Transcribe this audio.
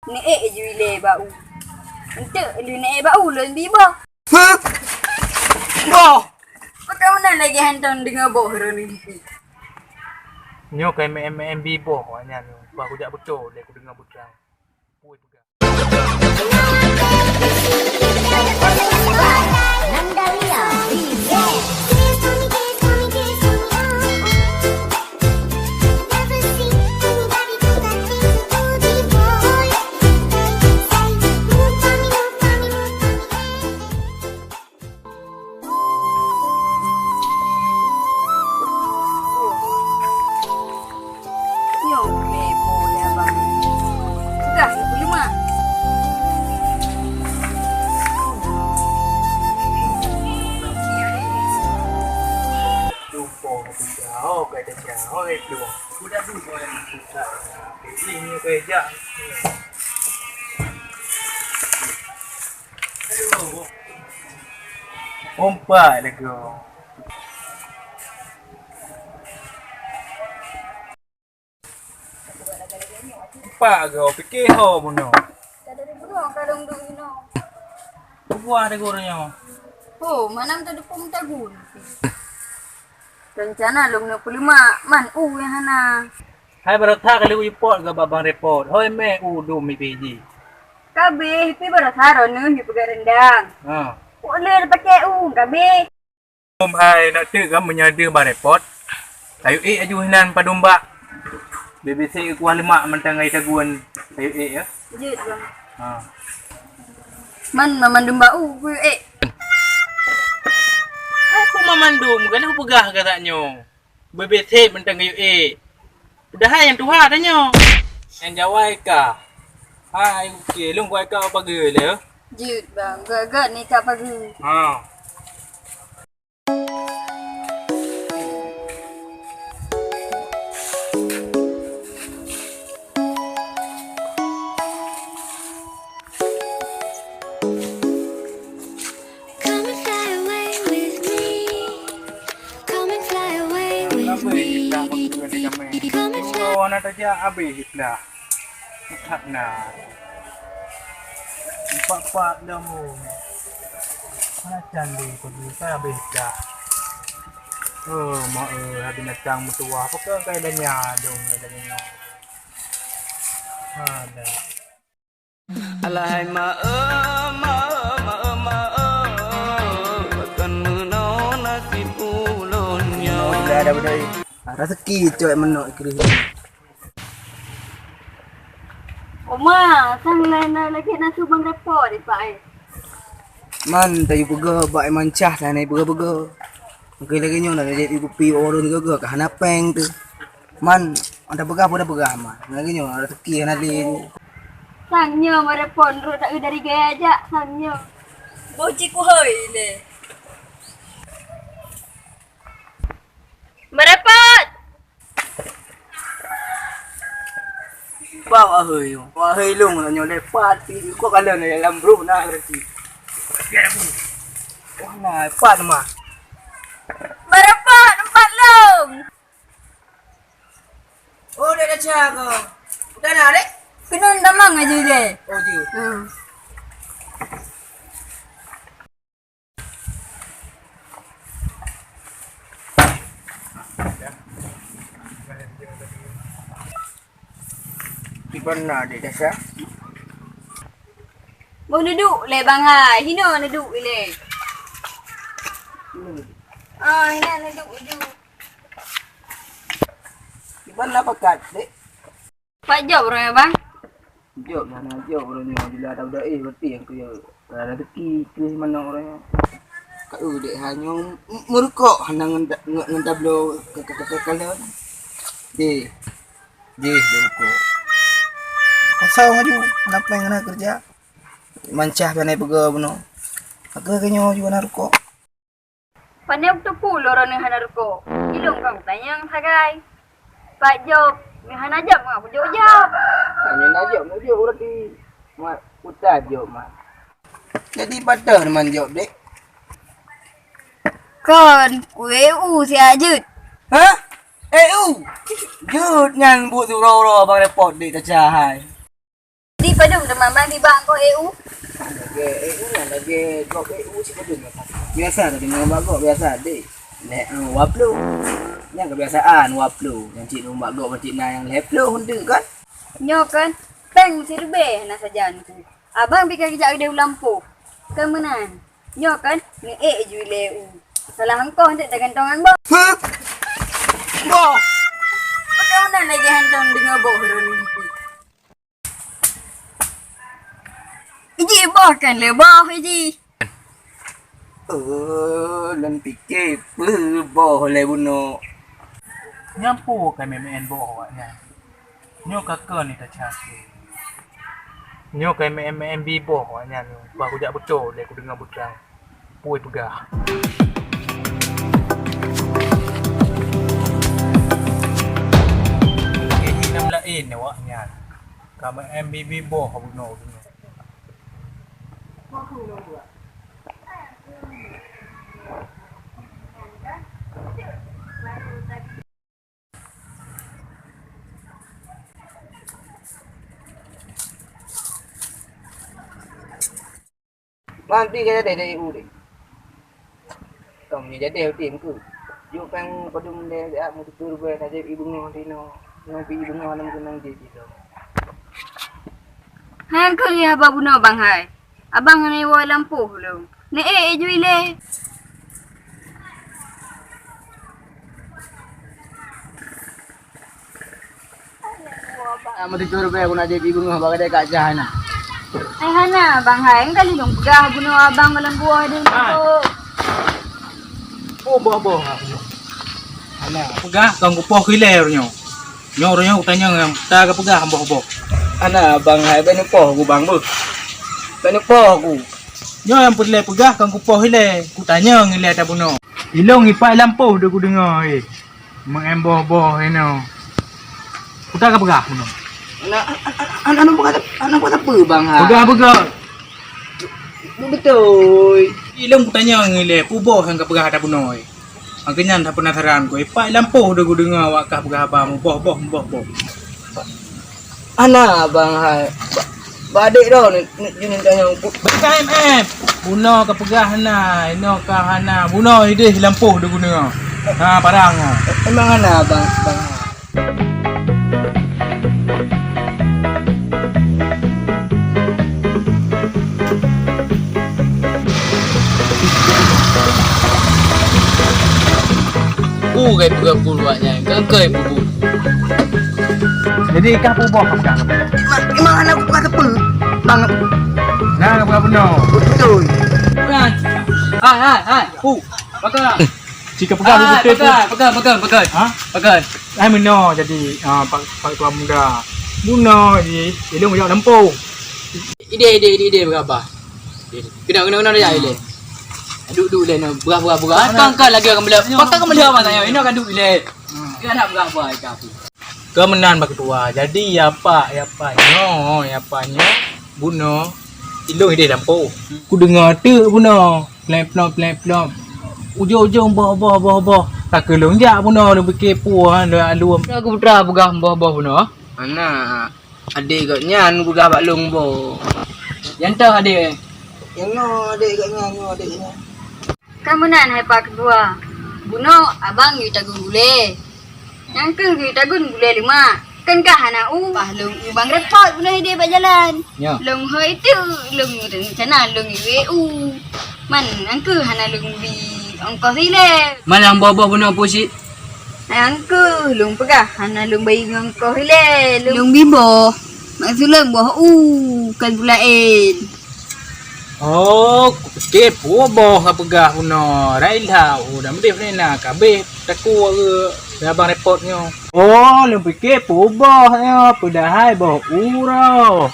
Neek je wile bau. Entuk lu neek bau lu biba. Ha? Boh. Pakai mana lagi hantam dengan boh ni. Nyo kai MMB boh nya ni. Aku jak betul dia aku dengar budrang. Pui pegang. Nandalia DJ. Yo, lepo lah bang. Sudah, 25. Lupa jauh kai dah jauh itu. Budak tu boleh susah. Ini kai jak. Aduh. Ompat lagi. Pak kau fikir ho mono. Tak ada burung kalung duk ino. Buah ada gorengnya. Oh, mana minta dukung tagun. Rencana lu 25 man yang hana. Hai baru tak kali report ke babang report. Hoi me du mi PG. Kabe hipi baru saro ni hipi rendang. Ha. Boleh pakai kabe. Hai nak tu kan menyada bang report. Ayu aju hinan padumba. BBC ke kuah lemak mentang ai taguan. Ayu ya. Jut bang. Ha. Man memandum bau Aku memandum kan aku pegah katanya. BBC mentang ayu Dah yang tuha tanya. Yang jawai ka. Hai okey long kuai ka apa ge le? Jut bang. Gagak ni kak pagi. Ha. Come and fly away with me. Come and fly away with Apa me. kita maksudnya di kami? Kalau anak saja habis lah. Tak nak. Empat dah mu. Mana cantik pergi saya habis dah. Oh, mak habis datang mutua. Apa ke kaya dah nyadong dah nyadong. Ada. Alahai bahkan menau nasib ulunnya. Dah ada benda ni. Rezeki cok menok kiri. Oma, sang lain lagi nak subang report di pak Man tayu pega bak mancah sana pega-pega. Mungkin lagi nyo nak jadi kopi orang ni ke hana peng tu. Man anda pega apa dah pega man. Lagi nyo rezeki nak di. Sangnya merepon ru tak dari gaya aja sangnya. Boci ku hoi le. Merepot. Bawa hei. Wah hei long nyo lepat pi ko kala ni dalam bro nak rezeki. Wah nah pat mah. Merepot 4 long. Oh dah dah cak ko. Dah nak dek. Kena damang aja le. Oh je. Di mana dek dah cak? Mau duduk le bang hai. Hina duduk le. Hina duduk. Di mana pakat dek? Pak job orang bang. Jom lah nak jom orangnya bila ada budak berarti yang kaya ada rezeki kira mana orangnya kat dek hanya merukok hanang ngentab lo kalian je merukok kasau maju kenapa yang nak kerja mancah panai pega beno agak kenyo juga nak rukok Pandai waktu puluh orang ni hana ruko. Ilung kang tanya sagai. Pak job. Ni hana jam aku jawab. hanya nak jom berarti mak putar jom mak jadi pada man jawab dek Kon, kue si ajut. ha jut ngan bu tu ro bang report dek tak cahai Di kau dum teman bang di bang kau EU. Lagi kau si kau dengar. Biasa tu dengar bagok biasa deh. Lek waplu. Yang kebiasaan waplu. Yang cik rumah bagok macam yang leplu hunde kan. Nyo kan, bang mesti lebih nak sajan ku. Abang pikir kejap dia lampu. Kemenan. Nyo kan, ni je leu. Salah engkau hendak gantongan bang. Ha? Boh. Kau mana lagi hantam dengan bok hari ni? Iji boh kan le boh iji. Lan fikir boh le buno. Nyampu kan MMN boh awaknya. Nyo kakak ni tak cakap. Nyo kan MMB boh awaknya ni. Aku jak betul dia aku dengar budrang. Puai pegah. Ini nak lain awaknya. Kamu MBB boh buno. Nanti kita dari EU deh. Kamu ni jadi tim ku. Yo pang padum de ya mu tur be saja ibu ngau dino. Ngopi ibu ngau nam kunang je gitu. Hang kau ya abang buno bang hai. Abang ni wa lampu lu. Ni ju ile. Mu tur be kuna je ibu ngau bagai kat jahana. Ai hana bang hai kali dong pegah buno abang malam buah dia tu. Boh. Ana pegah kang kupoh kile nyo. Nyo tanya ngam ta ka pegah boh. Ana bang hai ben poh ku bang bu. Ben poh ku. Nyo yang pule pegah kang kupoh ile. Ku tanya ngile ta buno. Ilong ipai lampu dah ku dengar mengemboh-boh eno. Ku ta ka pegah buno. Anak buat apa bang hai? Pegah. Betul. Ilong ku tanya ngile puboh yang ka pegah ta buno. Angkenyan tak penasaran ku ipai lampu dah ku dengar wakah pegah abang boh. Ana bang hai. Badik dah ni tanya BKMF. Buno ka pegah na, ino ka hana. Buno ideh lampu dah ku dengar. Ha parang. emang ana bang hai. Kai pegah buatnya. Kai bubu. Jadi kah puboh ka pegah. Emang ana buat apa? Bang Nah ka pegah buno. betul. Hai. Pakai. Jika pegah betul tu. Pakai. Ha? Pakai. Ai meno jadi pak tua muda. Buno ji ilong jauh lampu. Ide berapa? Kena dia ile. Duduk le no berapa. Kan lagi orang bela. Pakai kan bela tanya. Ini akan duduk le. Dia nak berapa kapi. Kemenan pak tua. Jadi apa nyo buno ilong ide lampu. Ku dengar tu buno. Plep. Ujung boh. Tak kelong jak buno lu fikir puan lu alum. Aku putra pegah boh buno. Ana adik kat nyan buka baklung bo. Yang tahu adik. Yang no adik kat nyan. Kemenan hai pak kedua. Buno abang yu tagun gule. Yang ke yu tagun gule 5. Kan kah hana pahlung bang repot buno dia berjalan. Ya. Lung hoi tu lung rencana lung EU. Man angku hana lung bi ongkos ile. Malang boh buno pusit. Angku lung pegah hana lung bayi ongkos ile. Lung bibo. Maksud lung boh kan bulain. Oh, ku fikir puboh ka pegah buno. Railah, dah mesti nak kabeh taku ke abang repotnya. Oh, lu fikir puboh ya, padahal boh uro.